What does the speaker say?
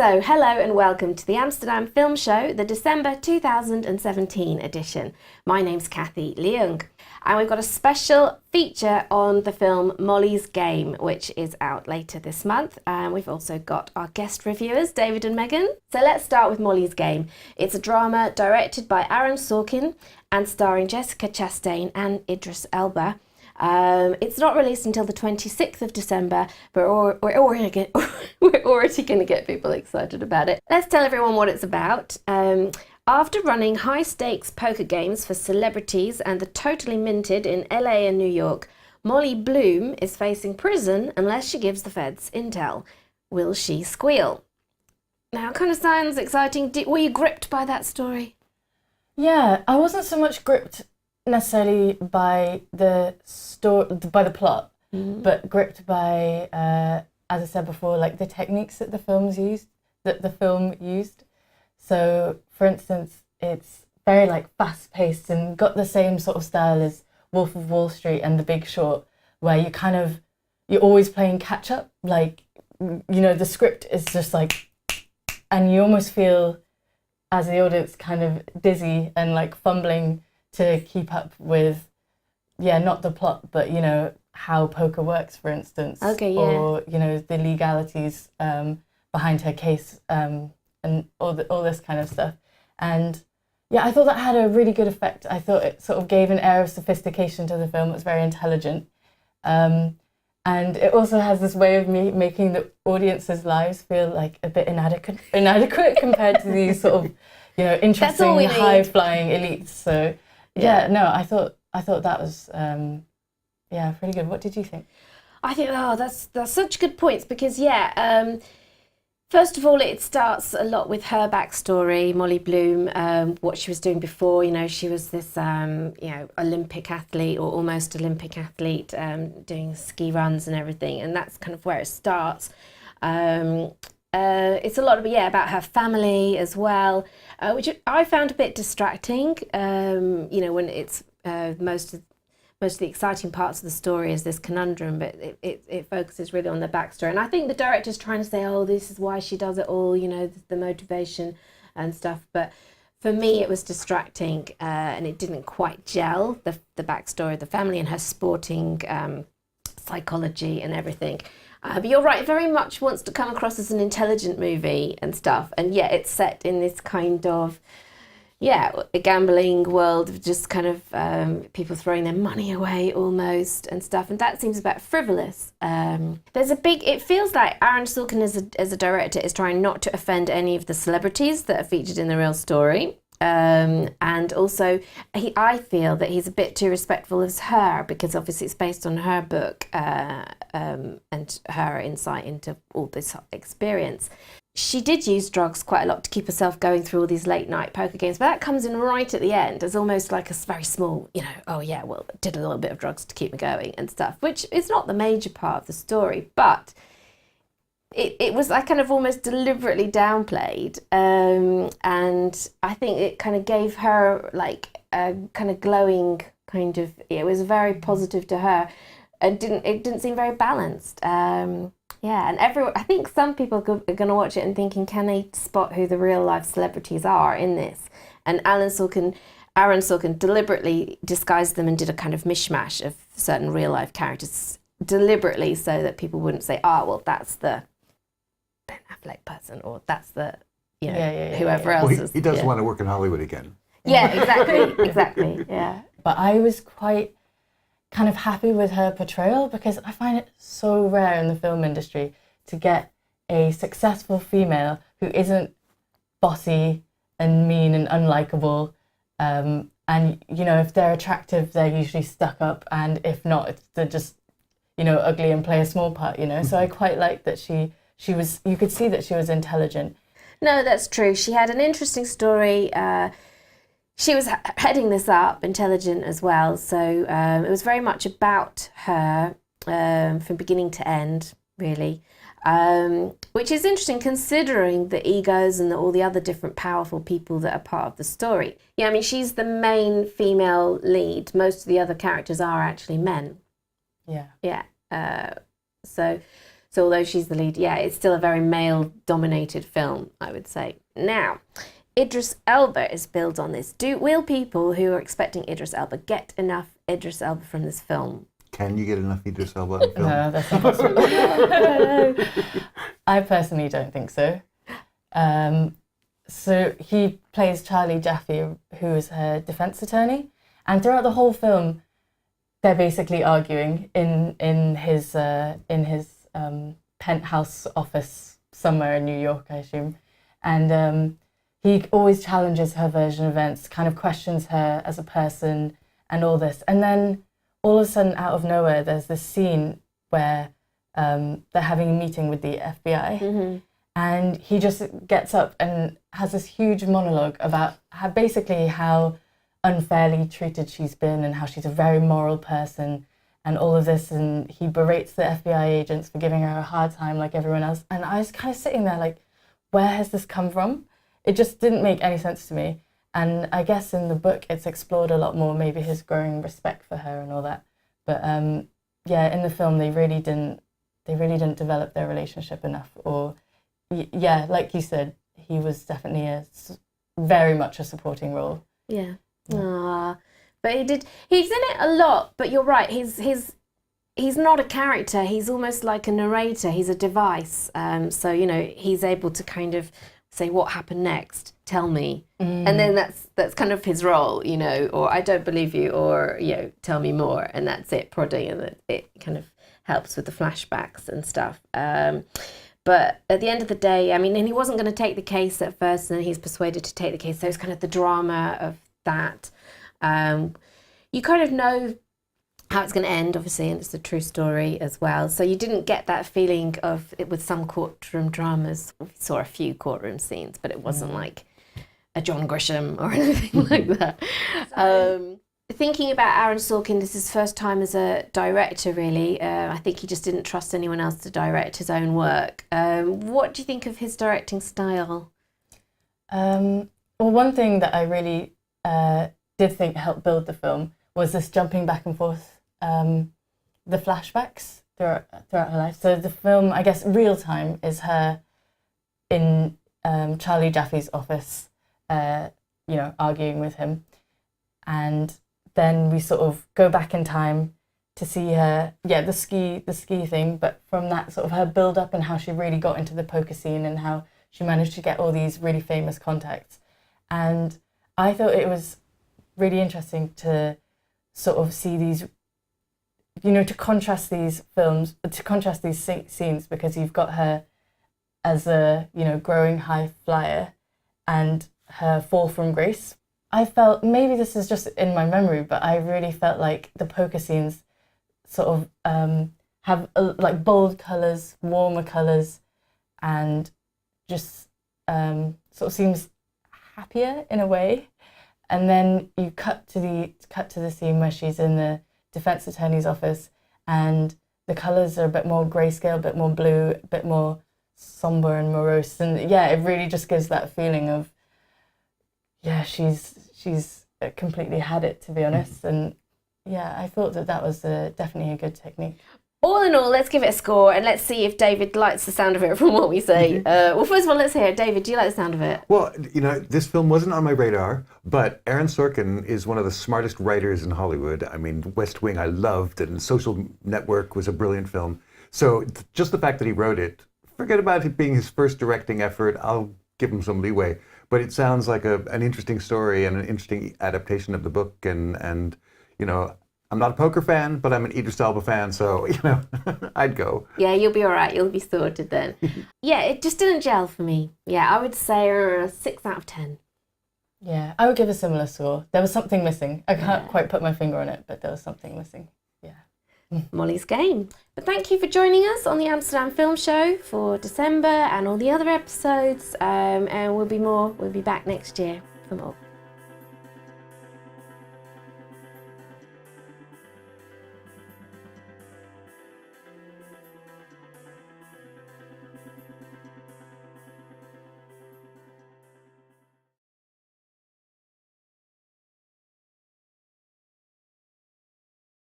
So, hello and welcome to the Amsterdam Film Show, the December 2017 edition. My name's Kathy Leung, and we've got a special feature on the film Molly's Game, which is out later this month. And we've also got our guest reviewers, David and Megan. So let's start with Molly's Game. It's a drama directed by Aaron Sorkin and starring Jessica Chastain and Idris Elba. It's not released until the 26th of December, but we're already going to get people excited about it. Let's tell everyone what it's about. After running high-stakes poker games for celebrities and the Totally Minted in LA and New York, Molly Bloom is facing prison unless she gives the feds intel. Will she squeal? Now, it kind of sounds exciting. Were you gripped by that story? Yeah, I wasn't so much gripped necessarily by the plot, but gripped by, as I said before, like the techniques that the film used. So, for instance, it's very like fast-paced and got the same sort of style as Wolf of Wall Street and The Big Short, where you're always playing catch-up. Like, the script is just like, and you almost feel as the audience kind of dizzy and like fumbling to keep up with, not the plot, but, how poker works, for instance. Okay, yeah. Or, the legalities behind her case and all this kind of stuff. And, I thought that had a really good effect. I thought it sort of gave an air of sophistication to the film. It was very intelligent. And it also has this way of making the audience's lives feel like a bit inadequate compared to these sort of, interesting, high-flying elites. So... I thought that was pretty good. What did you think? I think that's such good points because first of all, it starts a lot with her backstory, Molly Bloom, what she was doing before. She was this Olympic athlete or almost Olympic athlete, doing ski runs and everything, and that's kind of where it starts. It's a lot about her family as well, which I found a bit distracting. When it's most of the exciting parts of the story is this conundrum, but it focuses really on the backstory. And I think the director's trying to say, oh, this is why she does it all, the motivation and stuff. But for me, it was distracting, and it didn't quite gel, the backstory of the family and her sporting psychology and everything. But you're right, it very much wants to come across as an intelligent movie and stuff. And yet it's set in this kind of, a gambling world of just kind of people throwing their money away almost and stuff. And that seems a bit frivolous. It feels like Aaron Sorkin as a director is trying not to offend any of the celebrities that are featured in the real story. And also, I feel that he's a bit too respectful of her because obviously it's based on her book and her insight into all this experience. She did use drugs quite a lot to keep herself going through all these late night poker games, but that comes in right at the end as almost like a very small, did a little bit of drugs to keep me going and stuff, which is not the major part of the story, but it was like kind of almost deliberately downplayed, and I think it kind of gave her like a kind of glowing kind of, it was very positive to her, and it didn't seem very balanced. And I think some people are going to watch it and thinking, can they spot who the real life celebrities are in this? And Aaron Sorkin deliberately disguised them and did a kind of mishmash of certain real life characters deliberately so that people wouldn't say, that's the Ben Affleck person, or that's the whoever else. Well, he does want to work in Hollywood again. Yeah, exactly. Yeah. But I was quite kind of happy with her portrayal because I find it so rare in the film industry to get a successful female who isn't bossy and mean and unlikable. And if they're attractive, they're usually stuck up, and if not, they're just ugly and play a small part. So I quite liked that she was, you could see that she was intelligent. No, that's true. She had an interesting story. She was heading this up, intelligent as well. So it was very much about her from beginning to end, really, which is interesting considering the egos and all the other different powerful people that are part of the story. Yeah, I mean, she's the main female lead. Most of the other characters are actually men. Yeah. Yeah. So So although she's the lead, yeah, it's still a very male-dominated film, I would say. Now, Idris Elba is billed on this. Will people who are expecting Idris Elba get enough Idris Elba from this film? Can you get enough Idris Elba in film? No, that's impossible. I personally don't think so. So he plays Charlie Jaffe, who is her defense attorney, and throughout the whole film, they're basically arguing in his penthouse office somewhere in New York, I assume, and he always challenges her version of events, kind of questions her as a person, and all this, and then all of a sudden, out of nowhere, there's this scene where they're having a meeting with the FBI. Mm-hmm. And he just gets up and has this huge monologue about how unfairly treated she's been and how she's a very moral person and all of this. And he berates the FBI agents for giving her a hard time like everyone else. And I was kind of sitting there like, where has this come from? It just didn't make any sense to me. And I guess in the book, it's explored a lot more, maybe his growing respect for her and all that. But yeah, in the film, they really didn't develop their relationship enough, or yeah, like you said, he was definitely very much a supporting role. Yeah. Aww. But he's in it a lot, but you're right, he's not a character, he's almost like a narrator, he's a device. So, he's able to kind of say, what happened next? Tell me. And then that's kind of his role, or I don't believe you, or, tell me more. And that's it, prodding, and it kind of helps with the flashbacks and stuff. But at the end of the day, and he wasn't going to take the case at first, and then he's persuaded to take the case. So it's kind of the drama of that. You kind of know how it's going to end, obviously, and it's a true story as well. So you didn't get that feeling of it with some courtroom dramas. We saw a few courtroom scenes, but it wasn't like a John Grisham or anything like that. Thinking about Aaron Sorkin, this is his first time as a director, really. I think he just didn't trust anyone else to direct his own work. What do you think of his directing style? Well, one thing that I really did think helped build the film was this jumping back and forth, the flashbacks throughout her life. So the film, I guess, real time is her in Charlie Jaffe's office, arguing with him. And then we sort of go back in time to see her, the ski thing, but from that sort of her build up and how she really got into the poker scene and how she managed to get all these really famous contacts. And I thought it was really interesting to sort of see these, to contrast these scenes, because you've got her as a, growing high flyer and her fall from grace. I felt, maybe this is just in my memory, but I really felt like the poker scenes sort of have like bold colours, warmer colours, and just sort of seems happier in a way. And then you cut to the scene where she's in the defense attorney's office, and the colours are a bit more grayscale, a bit more blue, a bit more somber and morose, and yeah, it really just gives that feeling of, yeah, she's completely had it, to be honest. And yeah, I thought that was definitely a good technique. All in all, let's give it a score, and let's see if David likes the sound of it from what we say. Well, first of all, let's hear it. David, do you like the sound of it? Well, this film wasn't on my radar, but Aaron Sorkin is one of the smartest writers in Hollywood. West Wing I loved, and Social Network was a brilliant film. So just the fact that he wrote it, forget about it being his first directing effort, I'll give him some leeway. But it sounds like an interesting story and an interesting adaptation of the book, and I'm not a poker fan, but I'm an Idris Elba fan, so, I'd go. Yeah, you'll be all right. You'll be sorted then. Yeah, it just didn't gel for me. Yeah, I would say a 6 out of 10. Yeah, I would give a similar score. There was something missing. I can't quite put my finger on it, but there was something missing. Yeah. Molly's game. But thank you for joining us on the Amsterdam Film Show for December and all the other episodes. And we'll be back next year for more.